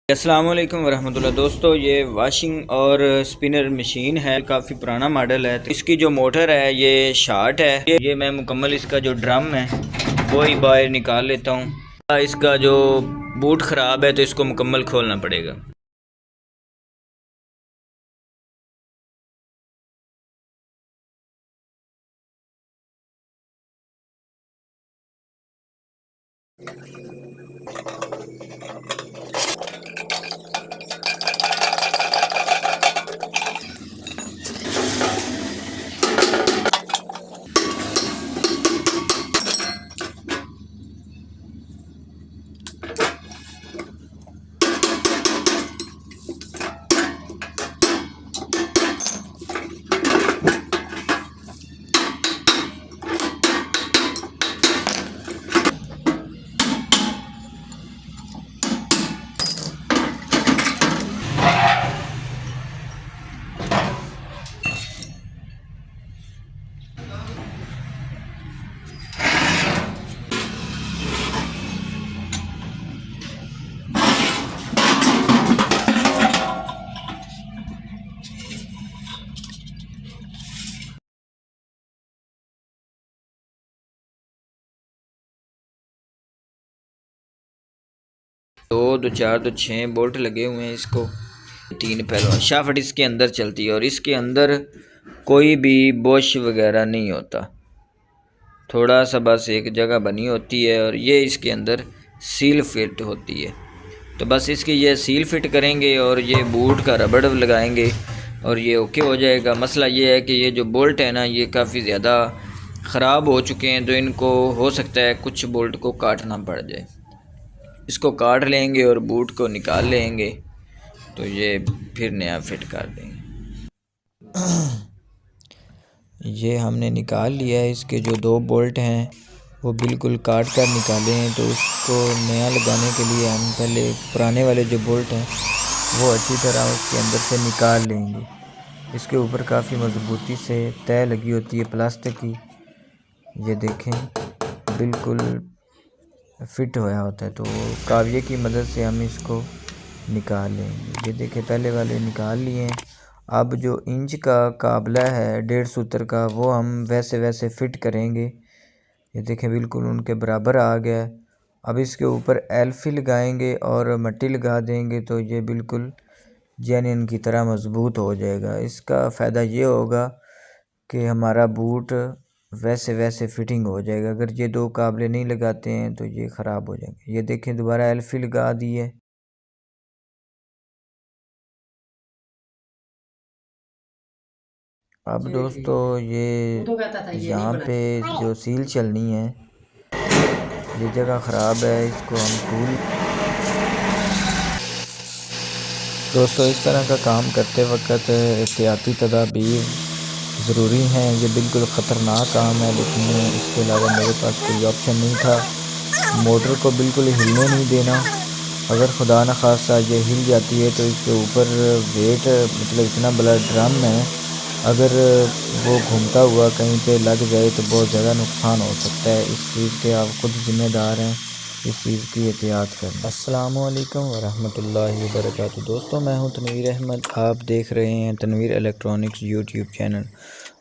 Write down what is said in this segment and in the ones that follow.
अस्सलाम वालेकुम वरहमतुल्लाह। दोस्तों, ये वॉशिंग और स्पिनर मशीन है, काफ़ी पुराना मॉडल है। तो इसकी जो मोटर है ये शार्ट है। ये मैं मुकम्मल इसका जो ड्रम है वो ही बाहर निकाल लेता हूँ। इसका जो बूट ख़राब है तो इसको मुकम्मल खोलना पड़ेगा। दो चार तो 6 बोल्ट लगे हुए हैं इसको। 3 पहलू शाफ्ट इसके अंदर चलती है और इसके अंदर कोई भी बुश वगैरह नहीं होता। थोड़ा सा बस एक जगह बनी होती है और ये इसके अंदर सील फिट होती है। तो बस इसकी ये सील फिट करेंगे और ये बूट का रबड़ लगाएंगे और ये ओके हो जाएगा। मसला ये है कि ये जो बोल्ट है ना ये काफ़ी ज़्यादा ख़राब हो चुके हैं, तो इनको हो सकता है कुछ बोल्ट को काटना पड़ जाए। इसको काट लेंगे और बूट को निकाल लेंगे तो ये फिर नया फिट कर देंगे। ये हमने निकाल लिया है। इसके जो 2 बोल्ट हैं वो बिल्कुल काट कर निकाले हैं। तो उसको नया लगाने के लिए हम पहले पुराने वाले जो बोल्ट हैं वो अच्छी तरह उसके अंदर से निकाल लेंगे। इसके ऊपर काफ़ी मजबूती से तय लगी होती है प्लास्टिक की। ये देखें बिल्कुल फिट होया होता है, तो काविये की मदद से हम इसको निकाल लेंगे। ये देखें पहले वाले निकाल लिए हैं। अब जो इंच का काबला है 1.5 सूत्र का वो हम वैसे वैसे फ़िट करेंगे। ये देखें बिल्कुल उनके बराबर आ गया है। अब इसके ऊपर एल्फी लगाएंगे और मट्टी लगा देंगे तो ये बिल्कुल जेन्युइन की तरह मज़बूत हो जाएगा। इसका फ़ायदा ये होगा कि हमारा बूट वैसे वैसे फिटिंग हो जाएगा। अगर ये 2 काबले नहीं लगाते हैं तो ये ख़राब हो जाएंगे। ये देखें दोबारा एल्फी लगा दी है। अब दोस्तों ये यहाँ पे जो सील चलनी है ये जगह ख़राब है, इसको हम टूल। दोस्तों इस तरह का काम करते वक्त एहतियाती तदाबीर ज़रूरी हैं। ये बिल्कुल ख़तरनाक काम है, लेकिन इसके अलावा मेरे पास कोई ऑप्शन नहीं था। मोटर को बिल्कुल हिलने नहीं देना। अगर खुदा न खास्ता ये हिल जाती है तो इसके ऊपर वेट मतलब इतना बड़ा ड्रम है, अगर वो घूमता हुआ कहीं पे लग जाए तो बहुत ज़्यादा नुकसान हो सकता है। इस चीज़ के आप खुद ज़िम्मेदार हैं, इस चीज़ की एहतियात करें। अस्सलामु अलैकुम वरहमतुल्लाहि वबरकातुहू। दोस्तों मैं हूं तनवीर अहमद, आप देख रहे हैं तनवीर इलेक्ट्रॉनिक्स यूट्यूब चैनल।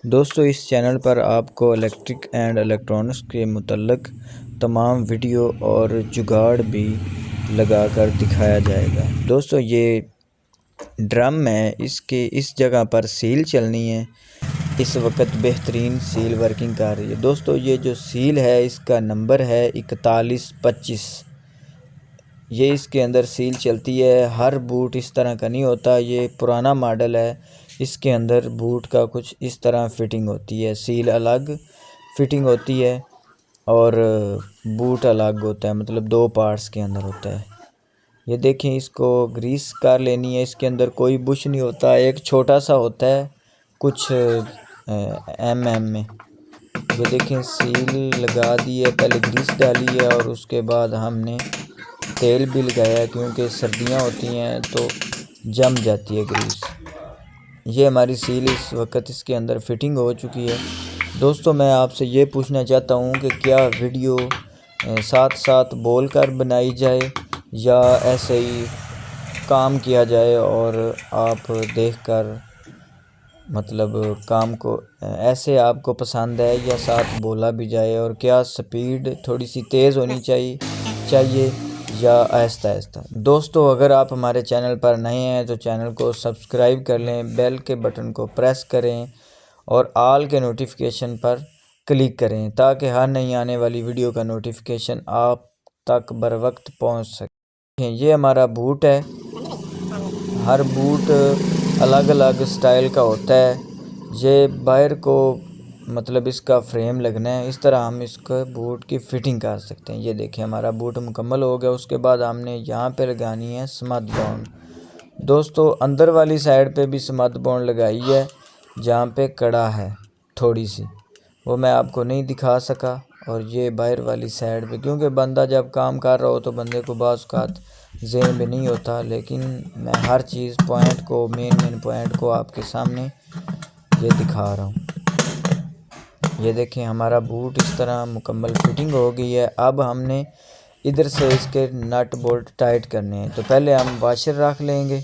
दोस्तों इस चैनल पर आपको इलेक्ट्रिक एंड इलेक्ट्रॉनिक्स के मुतल्लिक़ तमाम वीडियो और जुगाड़ भी लगा कर दिखाया जाएगा। दोस्तों ये ड्रम है, इसके इस जगह पर सील चलनी है। इस वक्त बेहतरीन सील वर्किंग कर रही है। दोस्तों ये जो सील है इसका नंबर है 4125। ये इसके अंदर सील चलती है। हर बूट इस तरह का नहीं होता, ये पुराना मॉडल है। इसके अंदर बूट का कुछ इस तरह फिटिंग होती है, सील अलग फिटिंग होती है और बूट अलग होता है, मतलब 2 पार्ट्स के अंदर होता है। ये देखें इसको ग्रीस कर लेनी है। इसके अंदर कोई बुश नहीं होता, एक छोटा सा होता है कुछ में। ये देखें सील लगा दी है, पहले ग्रीस डाली है और उसके बाद हमने तेल भी लगाया है, क्योंकि सर्दियां होती हैं तो जम जाती है ग्रीस। ये हमारी सील इस वक्त इसके अंदर फिटिंग हो चुकी है। दोस्तों मैं आपसे ये पूछना चाहता हूँ कि क्या वीडियो साथ साथ बोल कर बनाई जाए या ऐसे ही काम किया जाए और आप देखकर मतलब काम को ऐसे आपको पसंद है या साथ बोला भी जाए, और क्या स्पीड थोड़ी सी तेज़ होनी चाहिए या आहिस्ता आहिस्ता। दोस्तों, अगर आप हमारे चैनल पर नए हैं तो चैनल को सब्सक्राइब कर लें, बेल के बटन को प्रेस करें और ऑल के नोटिफिकेशन पर क्लिक करें ताकि हर नई आने वाली वीडियो का नोटिफिकेशन आप तक बर वक्त पहुँच सके। ये हमारा बूट है। हर बूट अलग अलग स्टाइल का होता है। ये बाहर को मतलब इसका फ्रेम लगना है, इस तरह हम इसको बूट की फ़िटिंग कर सकते हैं। ये देखें, हमारा बूट मुकम्मल हो गया। उसके बाद हमने यहाँ पे लगानी है स्मद बॉन्ड। दोस्तों, अंदर वाली साइड पे भी स्मद बॉन्ड लगाई है, जहाँ पे कड़ा है थोड़ी सी, वो मैं आपको नहीं दिखा सका। और ये बाहर वाली साइड पे, क्योंकि बंदा जब काम कर रहा हो तो बंदे को बाज़ औक़ात ज़हन में नहीं होता, लेकिन मैं हर चीज़ पॉइंट को मेन पॉइंट को आपके सामने ये दिखा रहा हूँ। ये देखें, हमारा बूट इस तरह मुकम्मल फिटिंग हो गई है। अब हमने इधर से इसके नट बोल्ट टाइट करने हैं, तो पहले हम वाशर रख लेंगे।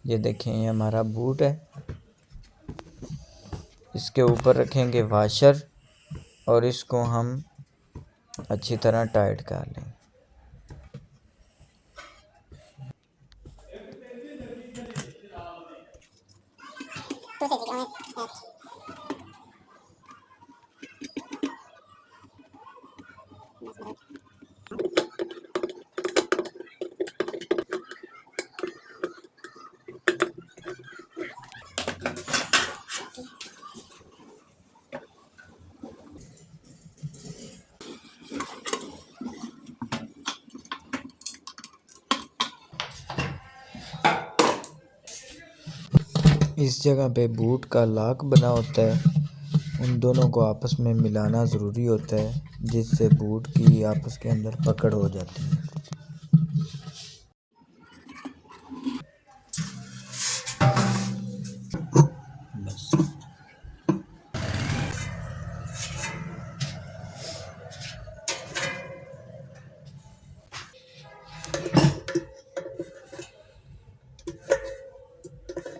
ये देखें, ये हमारा बूट है, इसके ऊपर रखेंगे वाशर और इसको हम अच्छी तरह टाइट कर लेंगे। इस जगह पे बूट का लॉक बना होता है, उन दोनों को आपस में मिलाना ज़रूरी होता है, जिससे बूट की आपस के अंदर पकड़ हो जाती है।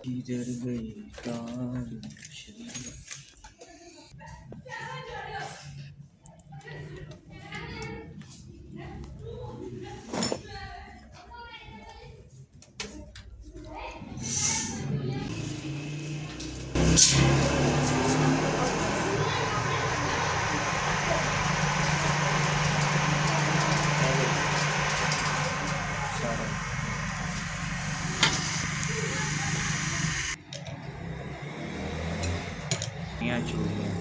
इधर गई चूड़ियाँ।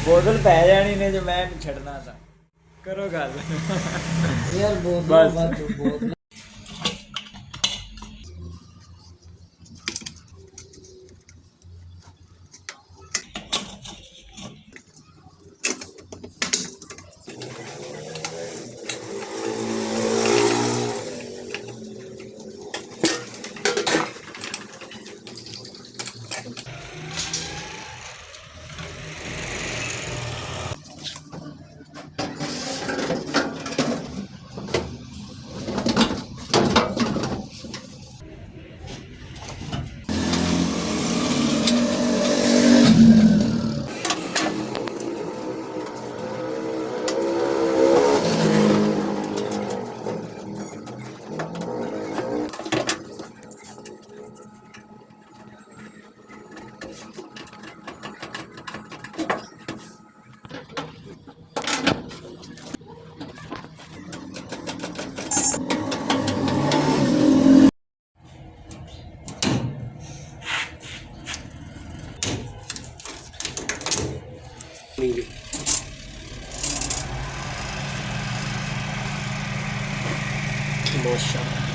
बोतल पै जानी ने जो मैं छड़ना था। करो गल यार, बोतल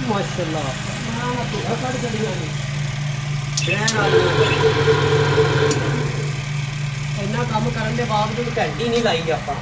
माशाल्लाह इन्ना काम करने के बावजूद घंटी नहीं लाई ਆਪਾਂ